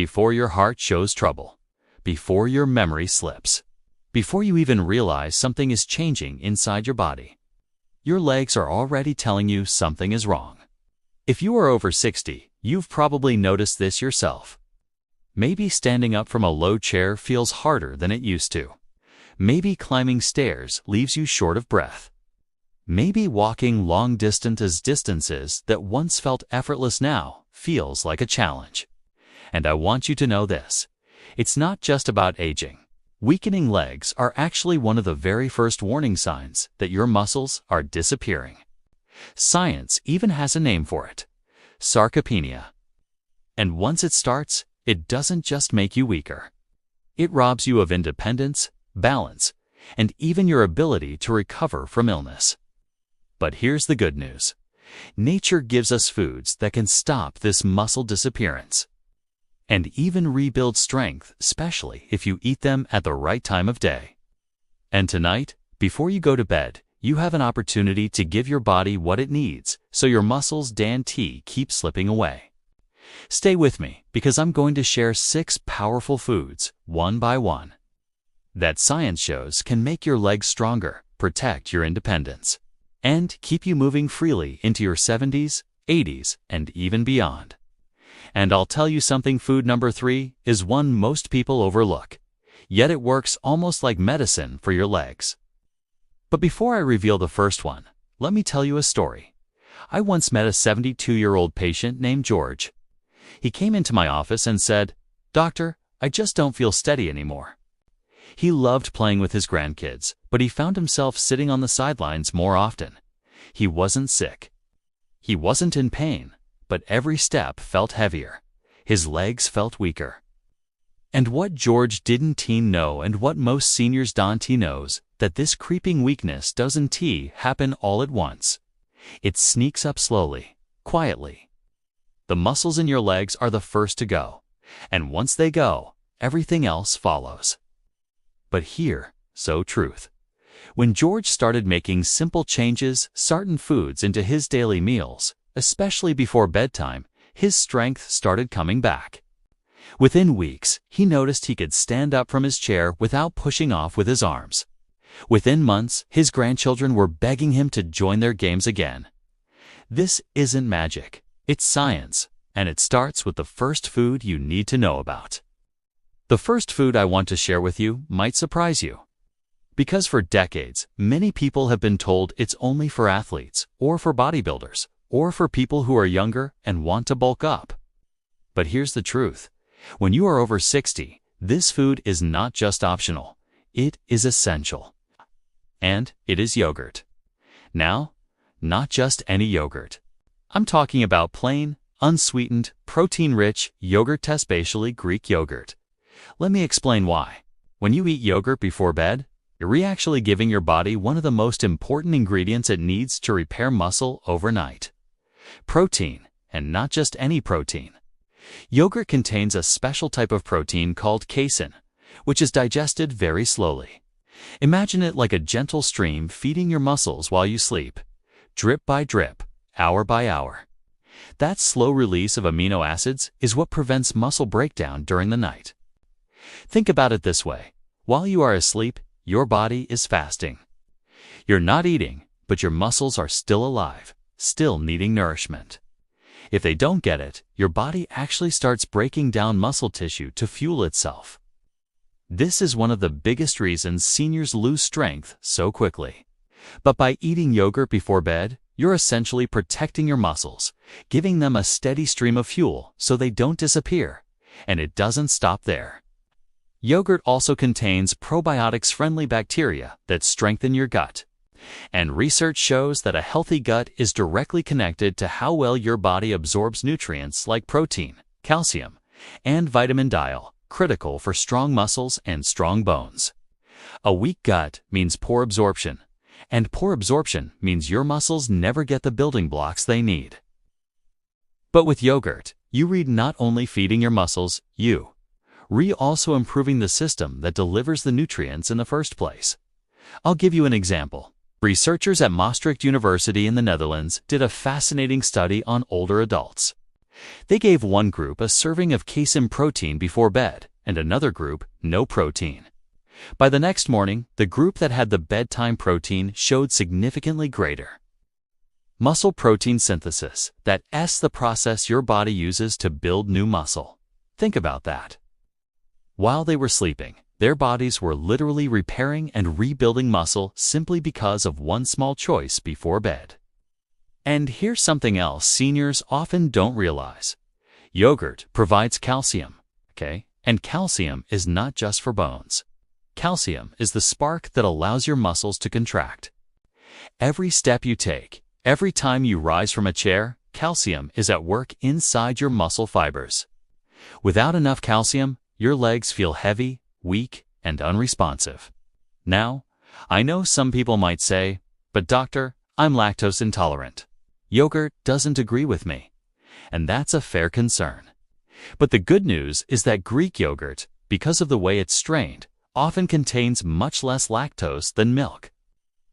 before your heart shows trouble, before your memory slips, before you even realize something is changing inside your body. Your legs are already telling you something is wrong. If you are over 60, you've probably noticed this yourself. Maybe standing up from a low chair feels harder than it used to. Maybe climbing stairs leaves you short of breath. Maybe walking long distances that once felt effortless now feels like a challenge. And I want you to know this. It's not just about aging. Weakening legs are actually one of the very first warning signs that your muscles are disappearing. Science even has a name for it: sarcopenia. And once it starts, it doesn't just make you weaker. It robs you of independence, balance, and even your ability to recover from illness. But here's the good news. Nature gives us foods that can stop this muscle disappearance and even rebuild strength, especially if you eat them at the right time of day. And tonight, before you go to bed, you have an opportunity to give your body what it needs so your muscles keep slipping away. Stay with me, because I'm going to share 6 powerful foods, one by one, that science shows can make your legs stronger, protect your independence, and keep you moving freely into your 70s, 80s, and even beyond. And I'll tell you something, food number 3 is one most people overlook, yet it works almost like medicine for your legs. But before I reveal the first one, let me tell you a story. I once met a 72-year-old patient named George. He came into my office and said, "Doctor, I just don't feel steady anymore." He loved playing with his grandkids, but he found himself sitting on the sidelines more often. He wasn't sick. He wasn't in pain, but every step felt heavier. His legs felt weaker. And what George didn't know, and what most seniors don't knows, that this creeping weakness doesn't happen all at once. It sneaks up slowly, quietly. The muscles in your legs are the first to go, and once they go, everything else follows. But here, truth. When George started making simple changes, certain foods into his daily meals, especially before bedtime, his strength started coming back. Within weeks, he noticed he could stand up from his chair without pushing off with his arms. Within months, his grandchildren were begging him to join their games again. This isn't magic, it's science, and it starts with the first food you need to know about. The first food I want to share with you might surprise you. Because for decades, many people have been told it's only for athletes, or for bodybuilders, or for people who are younger and want to bulk up. But here's the truth. When you are over 60, this food is not just optional. It is essential. And it is yogurt. Now, not just any yogurt. I'm talking about plain, unsweetened, protein-rich yogurt, especially Greek yogurt. Let me explain why. When you eat yogurt before bed, you're actually giving your body one of the most important ingredients it needs to repair muscle overnight. Protein, and not just any protein. Yogurt contains a special type of protein called casein, which is digested very slowly. Imagine it like a gentle stream feeding your muscles while you sleep, drip by drip, hour by hour. That slow release of amino acids is what prevents muscle breakdown during the night. Think about it this way. While you are asleep, your body is fasting. You're not eating, but your muscles are still alive, still needing nourishment. If they don't get it, your body actually starts breaking down muscle tissue to fuel itself. This is one of the biggest reasons seniors lose strength so quickly. But by eating yogurt before bed, you're essentially protecting your muscles, giving them a steady stream of fuel so they don't disappear. And it doesn't stop there. Yogurt also contains probiotics-friendly bacteria that strengthen your gut. And research shows that a healthy gut is directly connected to how well your body absorbs nutrients like protein, calcium, and vitamin D, critical for strong muscles and strong bones. A weak gut means poor absorption, and poor absorption means your muscles never get the building blocks they need. But with yogurt, you read not only feeding your muscles, also improving the system that delivers the nutrients in the first place. I'll give you an example. Researchers at Maastricht University in the Netherlands did a fascinating study on older adults. They gave one group a serving of casein protein before bed and another group no protein. By the next morning, the group that had the bedtime protein showed significantly greater muscle protein synthesis. That's the process your body uses to build new muscle. Think about that. While they were sleeping, their bodies were literally repairing and rebuilding muscle simply because of one small choice before bed. And here's something else seniors often don't realize. Yogurt provides calcium, okay? And calcium is not just for bones. Calcium is the spark that allows your muscles to contract. Every step you take, every time you rise from a chair, calcium is at work inside your muscle fibers. Without enough calcium, your legs feel heavy, weak, and unresponsive. Now, I know some people might say, "But doctor, I'm lactose intolerant. Yogurt doesn't agree with me." And that's a fair concern. But the good news is that Greek yogurt, because of the way it's strained, often contains much less lactose than milk.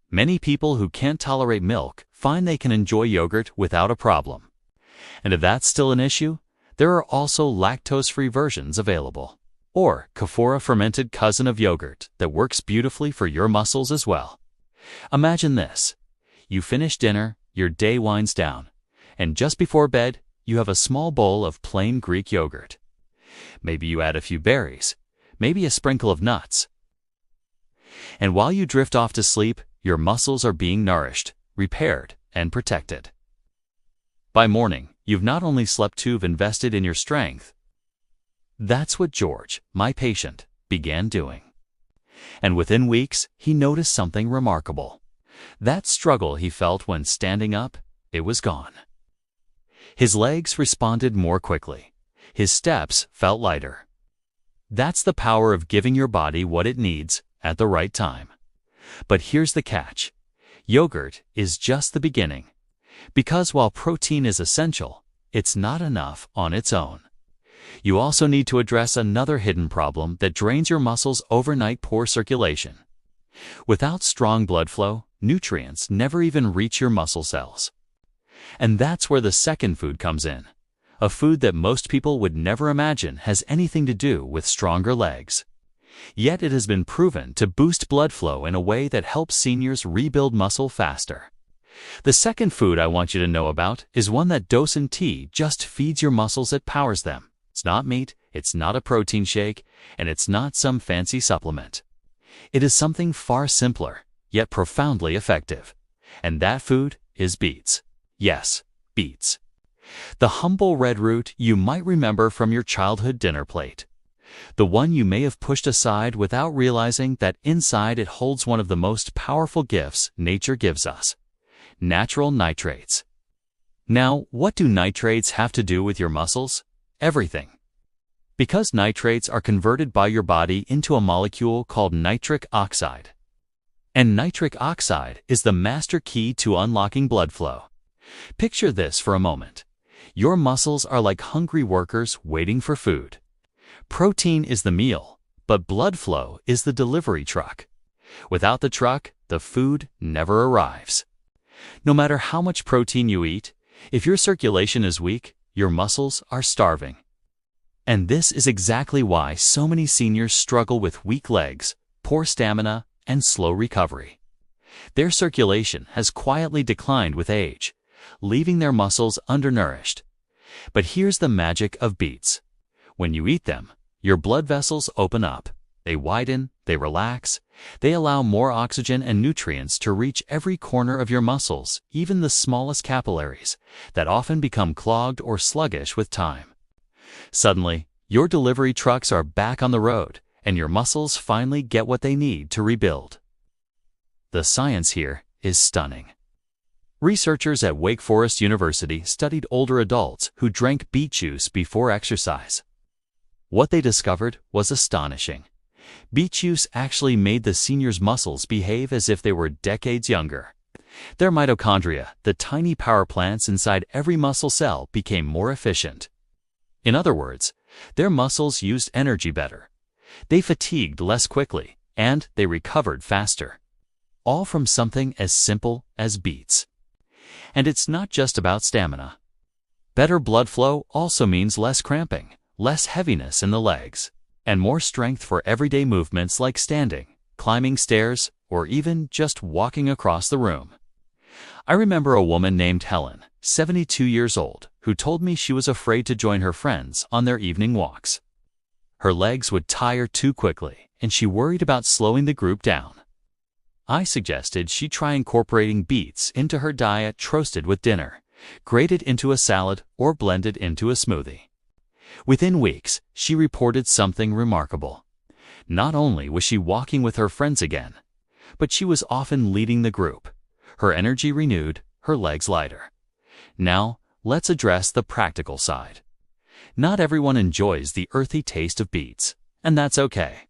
Many people who can't tolerate milk find they can enjoy yogurt without a problem. And if that's still an issue, there are also lactose-free versions available. Or Kefora fermented cousin of yogurt that works beautifully for your muscles as well. Imagine this. You finish dinner, your day winds down, and just before bed, you have a small bowl of plain Greek yogurt. Maybe you add a few berries, maybe a sprinkle of nuts. And while you drift off to sleep, your muscles are being nourished, repaired, and protected. By morning, you've not only slept, you've invested in your strength. That's what George, my patient, began doing. And within weeks, he noticed something remarkable. That struggle he felt when standing up, it was gone. His legs responded more quickly. His steps felt lighter. That's the power of giving your body what it needs at the right time. But here's the catch. Yogurt is just the beginning. Because while protein is essential, it's not enough on its own. You also need to address another hidden problem that drains your muscles overnight: poor circulation. Without strong blood flow, nutrients never even reach your muscle cells. And that's where the second food comes in. A food that most people would never imagine has anything to do with stronger legs. Yet it has been proven to boost blood flow in a way that helps seniors rebuild muscle faster. The second food I want you to know about is one that doesn't just feeds your muscles, it powers them. It's not meat, it's not a protein shake, and it's not some fancy supplement. It is something far simpler, yet profoundly effective. And that food is beets. Yes, beets. The humble red root you might remember from your childhood dinner plate. The one you may have pushed aside without realizing that inside it holds one of the most powerful gifts nature gives us: natural nitrates. Now, what do nitrates have to do with your muscles? Everything. Because nitrates are converted by your body into a molecule called nitric oxide. And nitric oxide is the master key to unlocking blood flow. Picture this for a moment. Your muscles are like hungry workers waiting for food. Protein is the meal, but blood flow is the delivery truck. Without the truck, the food never arrives. No matter how much protein you eat, if your circulation is weak, your muscles are starving. And this is exactly why so many seniors struggle with weak legs, poor stamina, and slow recovery. Their circulation has quietly declined with age, leaving their muscles undernourished. But here's the magic of beets. When you eat them, your blood vessels open up. They widen, they relax, they allow more oxygen and nutrients to reach every corner of your muscles, even the smallest capillaries, that often become clogged or sluggish with time. Suddenly, your delivery trucks are back on the road, and your muscles finally get what they need to rebuild. The science here is stunning. Researchers at Wake Forest University studied older adults who drank beet juice before exercise. What they discovered was astonishing. Beet juice actually made the seniors' muscles behave as if they were decades younger. Their mitochondria, the tiny power plants inside every muscle cell, became more efficient. In other words, their muscles used energy better. They fatigued less quickly, and they recovered faster. All from something as simple as beets. And it's not just about stamina. Better blood flow also means less cramping, less heaviness in the legs, and more strength for everyday movements like standing, climbing stairs, or even just walking across the room. I remember a woman named Helen, 72 years old, who told me she was afraid to join her friends on their evening walks. Her legs would tire too quickly, and she worried about slowing the group down. I suggested she try incorporating beets into her diet, roasted with dinner, grated into a salad, or blended into a smoothie. Within weeks, she reported something remarkable. Not only was she walking with her friends again, but she was often leading the group, her energy renewed, her legs lighter. Now, let's address the practical side. Not everyone enjoys the earthy taste of beets, and that's okay.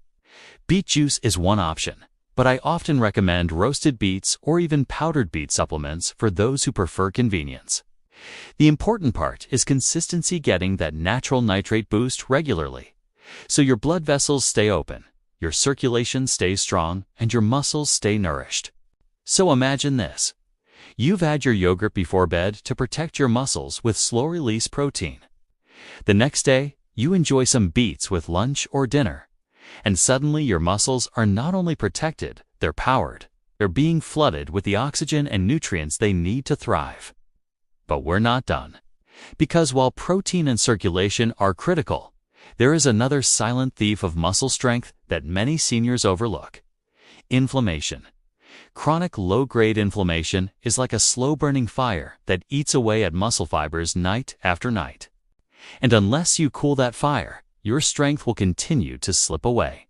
Beet juice is one option, but I often recommend roasted beets or even powdered beet supplements for those who prefer convenience. The important part is consistency, getting that natural nitrate boost regularly, so your blood vessels stay open, your circulation stays strong, and your muscles stay nourished. So imagine this. You've had your yogurt before bed to protect your muscles with slow-release protein. The next day, you enjoy some beets with lunch or dinner, and suddenly your muscles are not only protected, they're powered. They're being flooded with the oxygen and nutrients they need to thrive. But we're not done. Because while protein and circulation are critical, there is another silent thief of muscle strength that many seniors overlook: inflammation. Chronic low-grade inflammation is like a slow-burning fire that eats away at muscle fibers night after night. And unless you cool that fire, your strength will continue to slip away.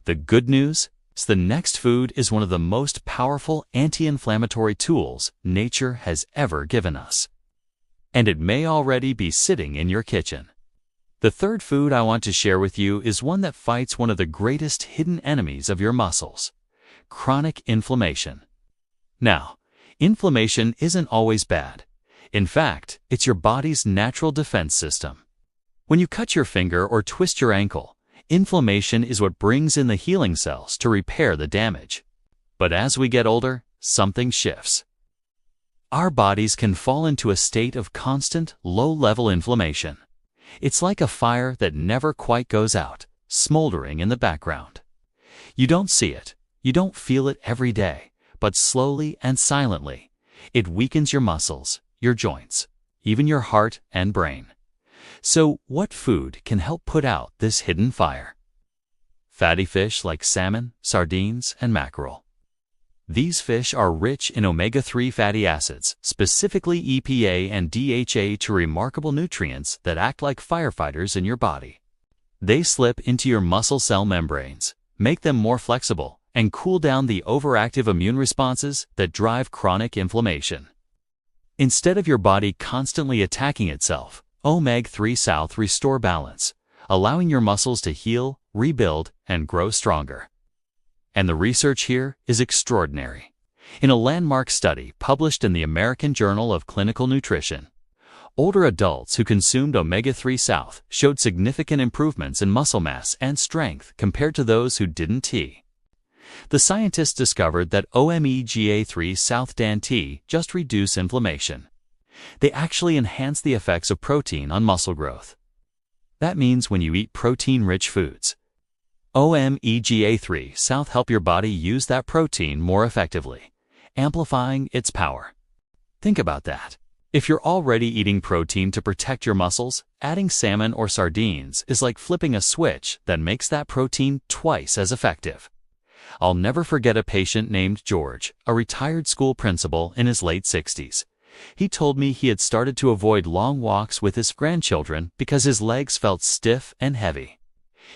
The good news is the next food is one of the most powerful anti-inflammatory tools nature has ever given us. And it may already be sitting in your kitchen. The third food I want to share with you is one that fights one of the greatest hidden enemies of your muscles: chronic inflammation. Now, inflammation isn't always bad. In fact, it's your body's natural defense system. When you cut your finger or twist your ankle, inflammation is what brings in the healing cells to repair the damage. But as we get older, something shifts. Our bodies can fall into a state of constant, low-level inflammation. It's like a fire that never quite goes out, smoldering in the background. You don't see it, you don't feel it every day, but slowly and silently, it weakens your muscles, your joints, even your heart and brain. So, what food can help put out this hidden fire? Fatty fish like salmon, sardines, and mackerel. These fish are rich in omega-3 fatty acids, specifically EPA and DHA, two remarkable nutrients that act like firefighters in your body. They slip into your muscle cell membranes, make them more flexible, and cool down the overactive immune responses that drive chronic inflammation. Instead of your body constantly attacking itself, omega-3 South restore balance, allowing your muscles to heal, rebuild, and grow stronger. And the research here is extraordinary. In a landmark study published in the American Journal of Clinical Nutrition, older adults who consumed omega-3 South showed significant improvements in muscle mass and strength compared to those who didn't. The scientists discovered that omega-3 South DHA just reduce inflammation. They actually enhance the effects of protein on muscle growth. That means when you eat protein-rich foods, omega-3 South help your body use that protein more effectively, amplifying its power. Think about that. If you're already eating protein to protect your muscles, adding salmon or sardines is like flipping a switch that makes that protein twice as effective. I'll never forget a patient named George, a retired school principal in his late 60s. He told me he had started to avoid long walks with his grandchildren because his legs felt stiff and heavy.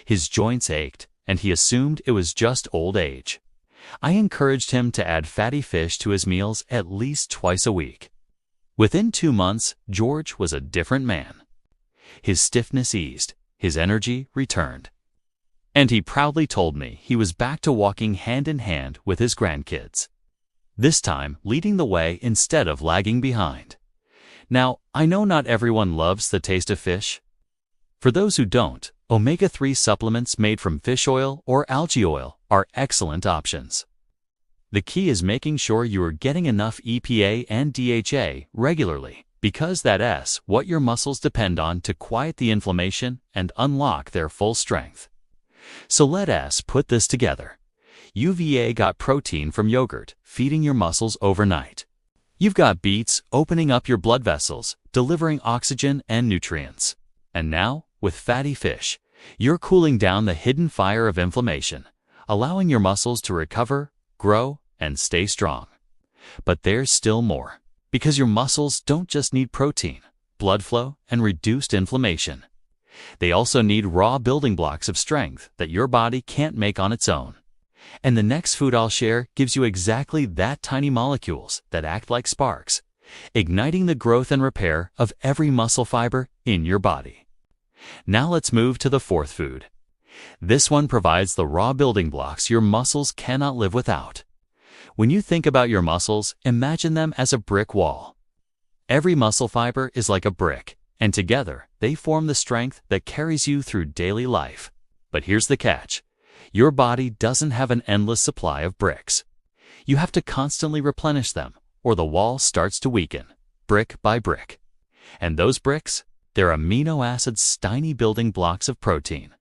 His joints ached, and he assumed it was just old age. I encouraged him to add fatty fish to his meals at least twice a week. Within 2 months, George was a different man. His stiffness eased, his energy returned. And he proudly told me he was back to walking hand in hand with his grandkids. This time, leading the way instead of lagging behind. Now, I know not everyone loves the taste of fish. For those who don't, omega-3 supplements made from fish oil or algae oil are excellent options. The key is making sure you are getting enough EPA and DHA regularly, because that's what your muscles depend on to quiet the inflammation and unlock their full strength. So let's put this together. UVA got protein from yogurt, feeding your muscles overnight. You've got beets opening up your blood vessels, delivering oxygen and nutrients. And now, with fatty fish, you're cooling down the hidden fire of inflammation, allowing your muscles to recover, grow, and stay strong. But there's still more, because your muscles don't just need protein, blood flow, and reduced inflammation. They also need raw building blocks of strength that your body can't make on its own. And the next food I'll share gives you exactly that: tiny molecules that act like sparks, igniting the growth and repair of every muscle fiber in your body. Now let's move to the fourth food. This one provides the raw building blocks your muscles cannot live without. When you think about your muscles, imagine them as a brick wall. Every muscle fiber is like a brick, and together they form the strength that carries you through daily life. But here's the catch. Your body doesn't have an endless supply of bricks. You have to constantly replenish them, or the wall starts to weaken, brick by brick. And those bricks, they're amino acids, tiny building blocks of protein.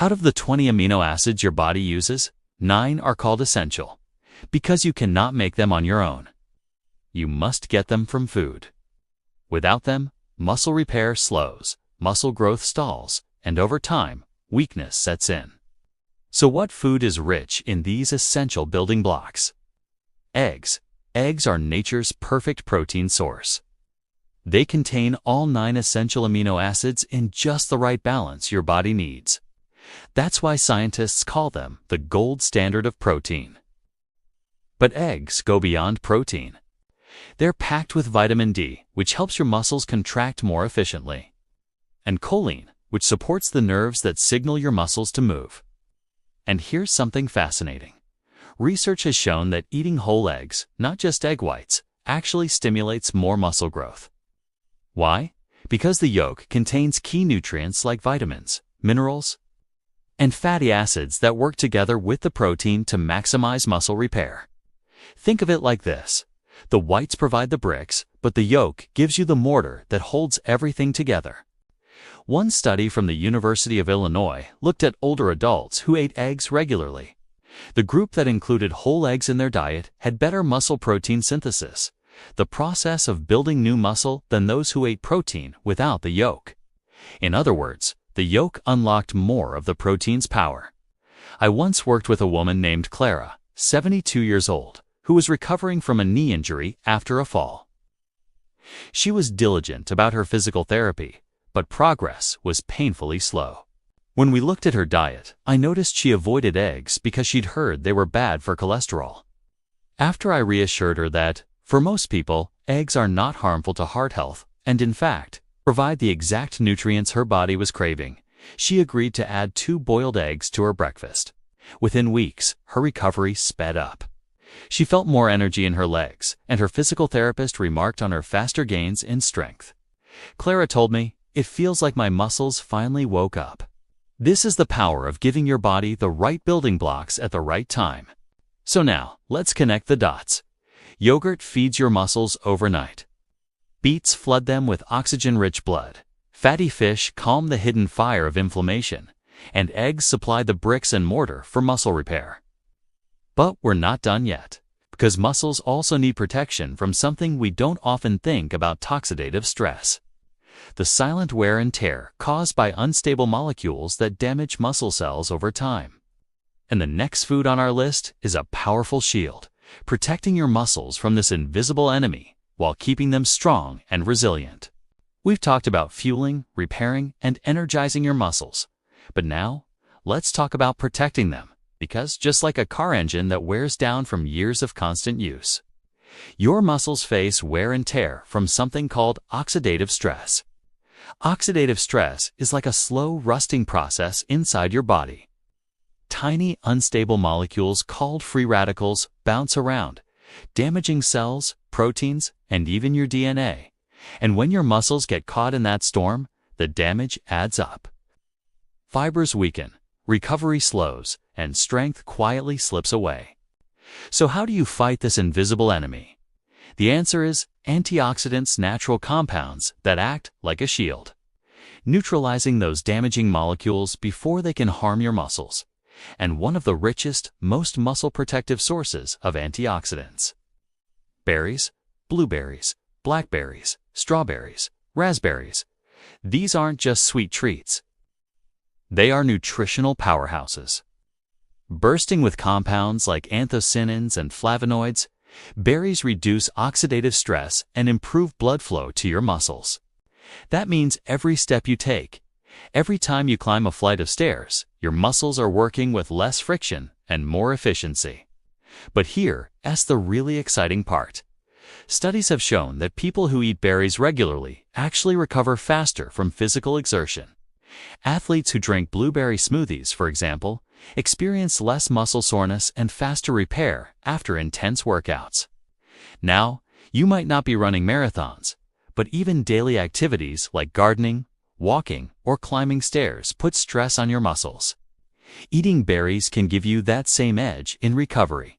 Out of the 20 amino acids your body uses, 9 are called essential, because you cannot make them on your own. You must get them from food. Without them, muscle repair slows, muscle growth stalls, and over time, weakness sets in. So what food is rich in these essential building blocks? Eggs. Eggs are nature's perfect protein source. They contain all 9 essential amino acids in just the right balance your body needs. That's why scientists call them the gold standard of protein. But eggs go beyond protein. They're packed with vitamin D, which helps your muscles contract more efficiently, and choline, which supports the nerves that signal your muscles to move. And here's something fascinating. Research has shown that eating whole eggs, not just egg whites, actually stimulates more muscle growth. Why? Because the yolk contains key nutrients like vitamins, minerals, and fatty acids that work together with the protein to maximize muscle repair. Think of it like this. The whites provide the bricks, but the yolk gives you the mortar that holds everything together. One study from the University of Illinois looked at older adults who ate eggs regularly. The group that included whole eggs in their diet had better muscle protein synthesis, the process of building new muscle, than those who ate protein without the yolk. In other words, the yolk unlocked more of the protein's power. I once worked with a woman named Clara, 72 years old, who was recovering from a knee injury after a fall. She was diligent about her physical therapy, but progress was painfully slow. When we looked at her diet, I noticed she avoided eggs because she'd heard they were bad for cholesterol. After I reassured her that, for most people, eggs are not harmful to heart health and, in fact, provide the exact nutrients her body was craving, she agreed to add 2 boiled eggs to her breakfast. Within weeks, her recovery sped up. She felt more energy in her legs, and her physical therapist remarked on her faster gains in strength. Clara told me, "It feels like my muscles finally woke up." This is the power of giving your body the right building blocks at the right time. So now, let's connect the dots. Yogurt feeds your muscles overnight. Beets flood them with oxygen-rich blood. Fatty fish calm the hidden fire of inflammation. And eggs supply the bricks and mortar for muscle repair. But we're not done yet, because muscles also need protection from something we don't often think about: oxidative stress. The silent wear and tear caused by unstable molecules that damage muscle cells over time. And the next food on our list is a powerful shield, protecting your muscles from this invisible enemy while keeping them strong and resilient. We've talked about fueling, repairing, and energizing your muscles. But now, let's talk about protecting them, because just like a car engine that wears down from years of constant use, your muscles face wear and tear from something called oxidative stress. Oxidative stress is like a slow rusting process inside your body. Tiny, unstable molecules called free radicals bounce around, damaging cells, proteins, and even your DNA. And when your muscles get caught in that storm, the damage adds up. Fibers weaken, recovery slows, and strength quietly slips away. So how do you fight this invisible enemy? The answer is antioxidants, natural compounds that act like a shield, neutralizing those damaging molecules before they can harm your muscles, and one of the richest, most muscle-protective sources of antioxidants. Berries, blueberries, blackberries, strawberries, raspberries. These aren't just sweet treats. They are nutritional powerhouses. Bursting with compounds like anthocyanins and flavonoids, berries reduce oxidative stress and improve blood flow to your muscles. That means every step you take, every time you climb a flight of stairs, your muscles are working with less friction and more efficiency. But here's the really exciting part. Studies have shown that people who eat berries regularly actually recover faster from physical exertion. Athletes who drink blueberry smoothies, for example, experience less muscle soreness and faster repair after intense workouts. Now, you might not be running marathons, but even daily activities like gardening, walking, or climbing stairs put stress on your muscles. Eating berries can give you that same edge in recovery.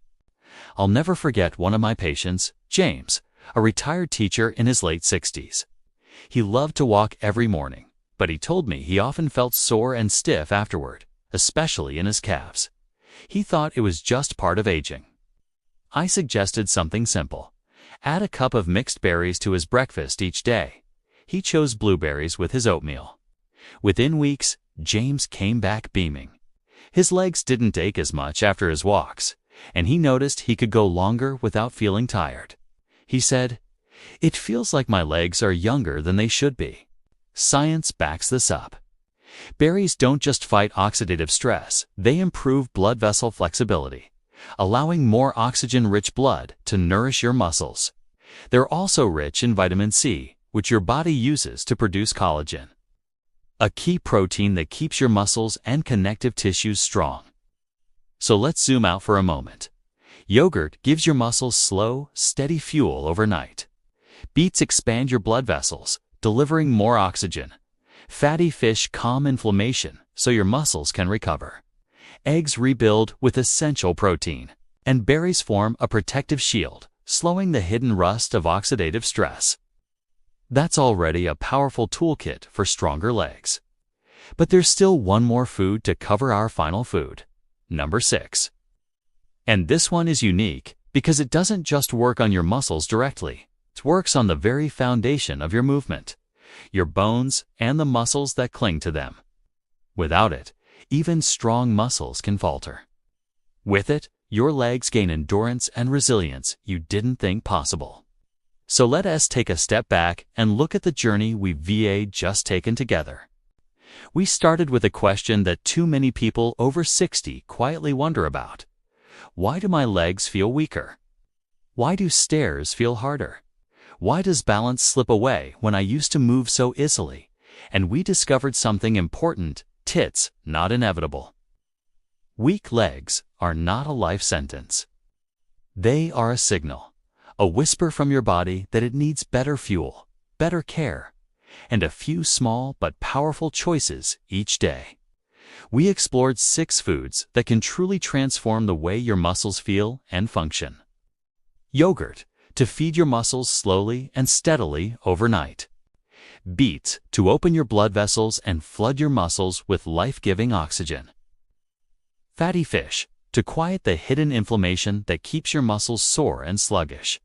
I'll never forget one of my patients, James, a retired teacher in his late 60s. He loved to walk every morning, but he told me he often felt sore and stiff afterward, especially in his calves. He thought it was just part of aging. I suggested something simple. Add a cup of mixed berries to his breakfast each day. He chose blueberries with his oatmeal. Within weeks, James came back beaming. His legs didn't ache as much after his walks, and he noticed he could go longer without feeling tired. He said, "It feels like my legs are younger than they should be." Science backs this up. Berries don't just fight oxidative stress, they improve blood vessel flexibility, allowing more oxygen-rich blood to nourish your muscles. They're also rich in vitamin C, which your body uses to produce collagen, a key protein that keeps your muscles and connective tissues strong. So let's zoom out for a moment. Yogurt gives your muscles slow, steady fuel overnight. Beets expand your blood vessels, delivering more oxygen. Fatty fish calm inflammation so your muscles can recover. Eggs rebuild with essential protein. And berries form a protective shield, slowing the hidden rust of oxidative stress. That's already a powerful toolkit for stronger legs. But there's still one more food to cover our final food. Number 6. And this one is unique because it doesn't just work on your muscles directly. It works on the very foundation of your movement, your bones, and the muscles that cling to them. Without it, even strong muscles can falter. With it, your legs gain endurance and resilience you didn't think possible. So let us take a step back and look at the journey we've just taken together. We started with a question that too many people over 60 quietly wonder about. Why do my legs feel weaker? Why do stairs feel harder? Why does balance slip away when I used to move so easily? And we discovered something important: it's not inevitable. Weak legs are not a life sentence. They are a signal, a whisper from your body that it needs better fuel, better care, and a few small but powerful choices each day. We explored 6 foods that can truly transform the way your muscles feel and function. Yogurt, to feed your muscles slowly and steadily overnight. Beets, to open your blood vessels and flood your muscles with life-giving oxygen. Fatty fish, to quiet the hidden inflammation that keeps your muscles sore and sluggish.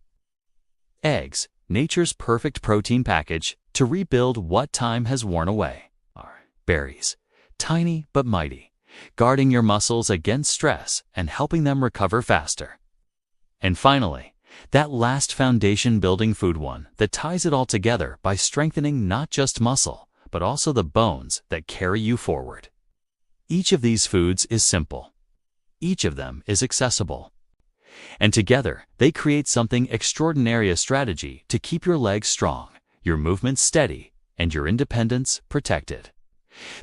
Eggs, nature's perfect protein package, to rebuild what time has worn away. Berries, tiny but mighty, guarding your muscles against stress and helping them recover faster. And finally, that last foundation-building food one that ties it all together by strengthening not just muscle, but also the bones that carry you forward. Each of these foods is simple. Each of them is accessible. And together, they create something extraordinary: a strategy to keep your legs strong, your movements steady, and your independence protected.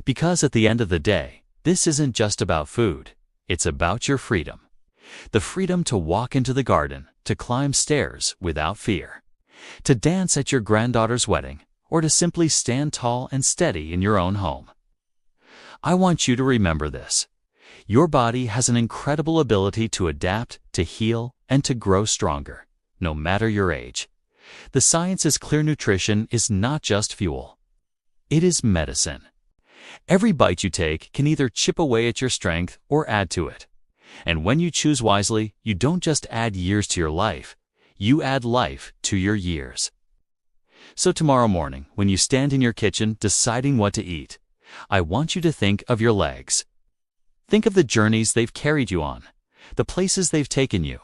Because at the end of the day, this isn't just about food, it's about your freedom. The freedom to walk into the garden, to climb stairs without fear, to dance at your granddaughter's wedding, or to simply stand tall and steady in your own home. I want you to remember this. Your body has an incredible ability to adapt, to heal, and to grow stronger, no matter your age. The science is clear: nutrition is not just fuel. It is medicine. Every bite you take can either chip away at your strength or add to it. And when you choose wisely, you don't just add years to your life, you add life to your years. So tomorrow morning, when you stand in your kitchen deciding what to eat, I want you to think of your legs. Think of the journeys they've carried you on, the places they've taken you,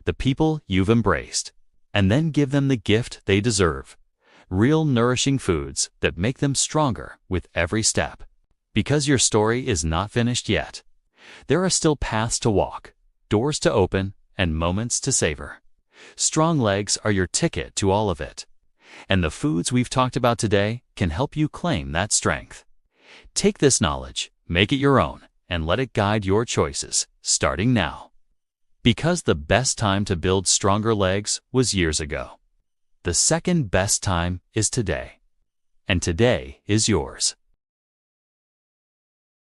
the people you've embraced, and then give them the gift they deserve: real nourishing foods that make them stronger with every step. Because your story is not finished yet. There are still paths to walk, doors to open, and moments to savor. Strong legs are your ticket to all of it. And the foods we've talked about today can help you claim that strength. Take this knowledge, make it your own, and let it guide your choices, starting now. Because the best time to build stronger legs was years ago. The second best time is today. And today is yours.